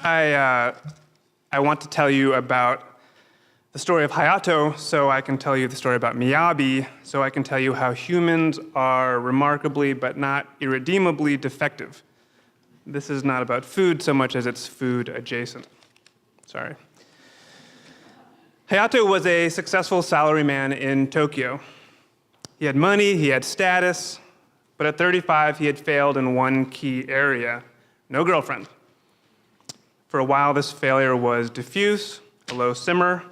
I want to tell you about the story of Hayato, so I can tell you the story about Miyabi, so I can tell you how humans are remarkably but not irredeemably defective. This is not about food so much as it's food adjacent. Sorry. Hayato was a successful salaryman in Tokyo. He had money, he had status, but at 35 he had failed in one key area: no girlfriend. For a while this failure was diffuse, a low simmer.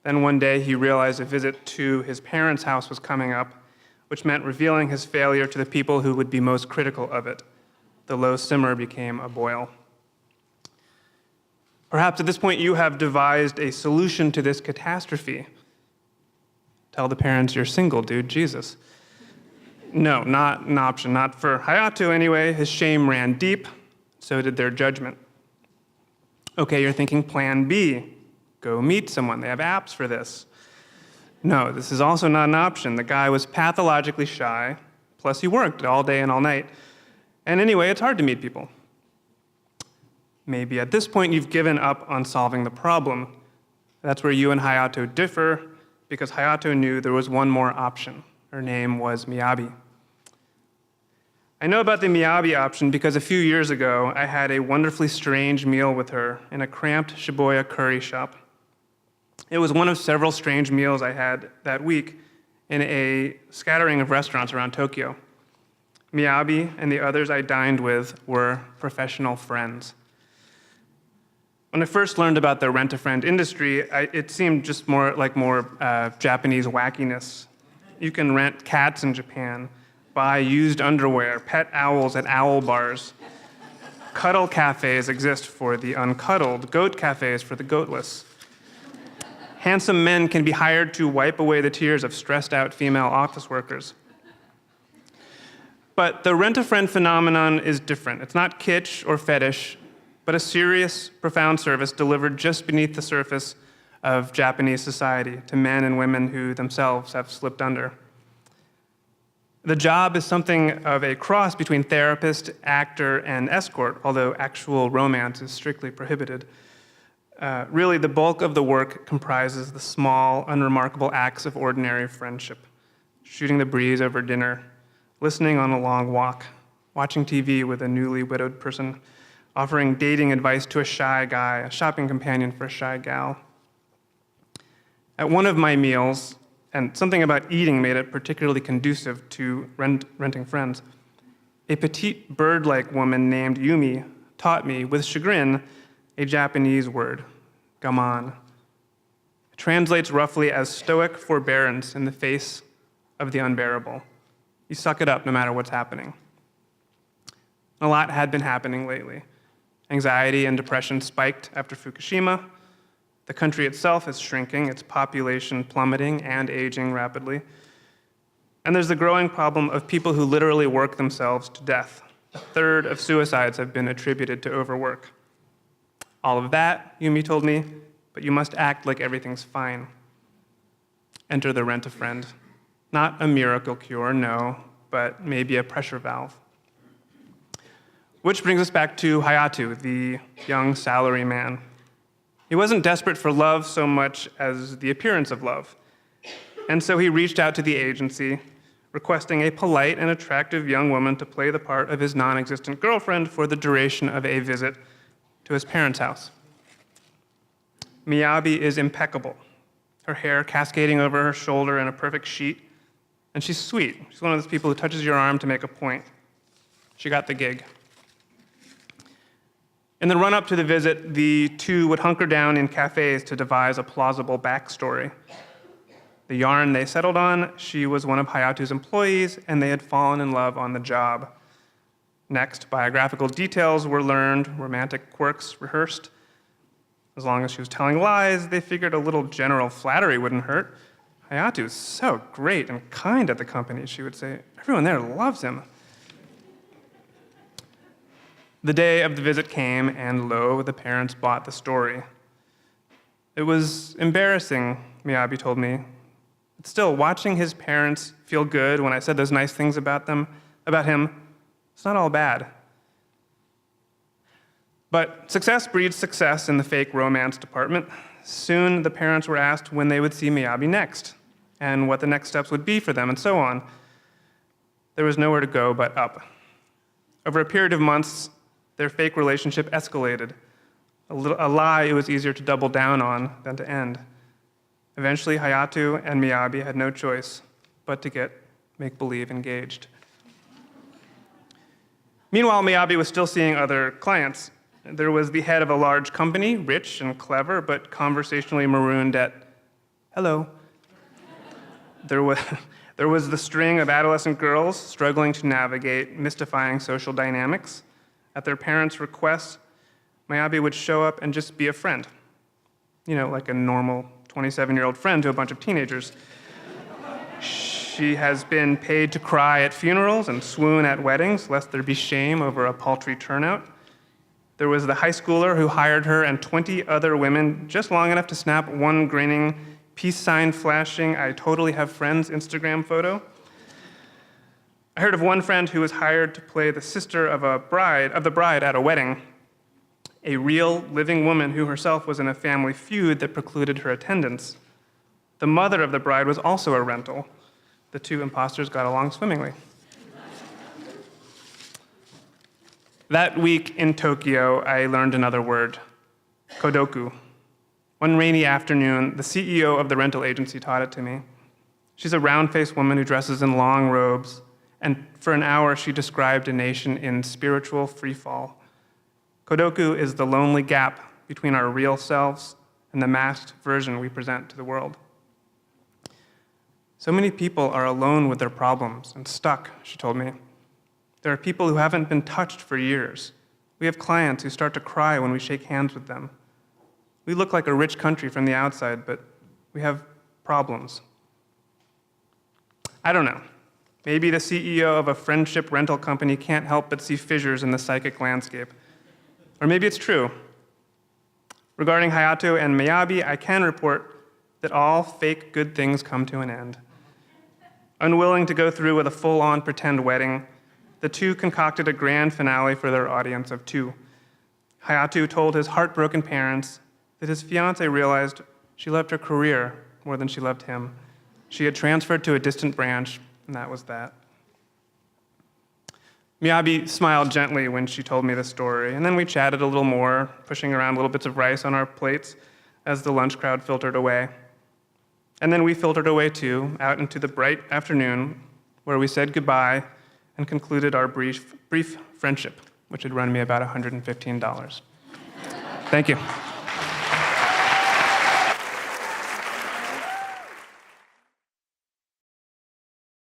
Then one day he realized a visit to his parents' house was coming up, which meant revealing his failure to the people who would be most critical of it. The low simmer became a boil. Perhaps at this point you have devised a solution to this catastrophe. Tell the parents you're single, dude, Jesus. No, not an option, not for Hayato anyway. His shame ran deep, so did their judgment. Okay, you're thinking plan B. Go meet someone, they have apps for this. No, this is also not an option. The guy was pathologically shy, plus he worked all day and all night. And anyway, it's hard to meet people. Maybe at this point you've given up on solving the problem. That's where you and Hayato differ, because Hayato knew there was one more option. Her name was Miyabi. I know about the Miyabi option because a few years ago I had a wonderfully strange meal with her in a cramped Shibuya curry shop. It was one of several strange meals I had that week in a scattering of restaurants around Tokyo. Miyabi and the others I dined with were professional friends. When I first learned about the rent-a-friend industry, it seemed just more Japanese wackiness. You can rent cats in Japan, buy used underwear, pet owls at owl bars. Cuddle cafes exist for the uncuddled, goat cafes for the goatless. Handsome men can be hired to wipe away the tears of stressed-out female office workers. But the rent-a-friend phenomenon is different. It's not kitsch or fetish, but a serious, profound service delivered just beneath the surface of Japanese society to men and women who themselves have slipped under. The job is something of a cross between therapist, actor, and escort, although actual romance is strictly prohibited. Really, the bulk of the work comprises the small, unremarkable acts of ordinary friendship: shooting the breeze over dinner, listening on a long walk, watching TV with a newly widowed person, offering dating advice to a shy guy, a shopping companion for a shy gal. At one of my meals, and something about eating made it particularly conducive to renting friends, a petite bird-like woman named Yumi taught me, with chagrin, a Japanese word, gaman. It translates roughly as stoic forbearance in the face of the unbearable. You suck it up no matter what's happening. A lot had been happening lately. Anxiety and depression spiked after Fukushima. The country itself is shrinking, its population plummeting and aging rapidly. And there's the growing problem of people who literally work themselves to death. A third of suicides have been attributed to overwork. All of that, Yumi told me, but you must act like everything's fine. Enter the rent-a-friend. Not a miracle cure, no, but maybe a pressure valve. Which brings us back to Hayato, the young salaryman. He wasn't desperate for love so much as the appearance of love. And so he reached out to the agency, requesting a polite and attractive young woman to play the part of his non-existent girlfriend for the duration of a visit to his parents' house. Miyabi is impeccable, her hair cascading over her shoulder in a perfect sheet, and she's sweet. She's one of those people who touches your arm to make a point. She got the gig. In the run-up to the visit, the two would hunker down in cafes to devise a plausible backstory. The yarn they settled on: she was one of Hayato's employees, and they had fallen in love on the job. Next, biographical details were learned, romantic quirks rehearsed. As long as she was telling lies, they figured a little general flattery wouldn't hurt. Hayato is so great and kind at the company, she would say. Everyone there loves him. The day of the visit came, and lo, the parents bought the story. It was embarrassing, Miyabi told me. But still, watching his parents feel good when I said those nice things about him, it's not all bad. But success breeds success in the fake romance department. Soon, the parents were asked when they would see Miyabi next, and what the next steps would be for them, and so on. There was nowhere to go but up. Over a period of months, their fake relationship escalated, a lie it was easier to double down on than to end. Eventually, Hayato and Miyabi had no choice but to get make-believe engaged. Meanwhile, Miyabi was still seeing other clients. There was the head of a large company, rich and clever, but conversationally marooned at hello. There was the string of adolescent girls struggling to navigate mystifying social dynamics. At their parents' request, Miyabi would show up and just be a friend. Like a normal 27-year-old friend to a bunch of teenagers. She has been paid to cry at funerals and swoon at weddings, lest there be shame over a paltry turnout. There was the high schooler who hired her and 20 other women just long enough to snap one grinning, peace sign flashing, I totally have friends Instagram photo. I heard of one friend who was hired to play the sister of the bride at a wedding, a real living woman who herself was in a family feud that precluded her attendance. The mother of the bride was also a rental. The two imposters got along swimmingly. That week in Tokyo, I learned another word, kodoku. One rainy afternoon, the CEO of the rental agency taught it to me. She's a round-faced woman who dresses in long robes, and for an hour she described a nation in spiritual freefall. Kodoku is the lonely gap between our real selves and the masked version we present to the world. So many people are alone with their problems and stuck, she told me. There are people who haven't been touched for years. We have clients who start to cry when we shake hands with them. We look like a rich country from the outside, but we have problems. I don't know. Maybe the CEO of a friendship rental company can't help but see fissures in the psychic landscape. Or maybe it's true. Regarding Hayato and Miyabi, I can report that all fake good things come to an end. Unwilling to go through with a full-on pretend wedding, the two concocted a grand finale for their audience of two. Hayato told his heartbroken parents that his fiancée realized she loved her career more than she loved him. She had transferred to a distant branch, and that was that. Miyabi smiled gently when she told me the story, and then we chatted a little more, pushing around little bits of rice on our plates as the lunch crowd filtered away. And then we filtered away too, out into the bright afternoon, where we said goodbye and concluded our brief friendship, which had run me about $115. Thank you.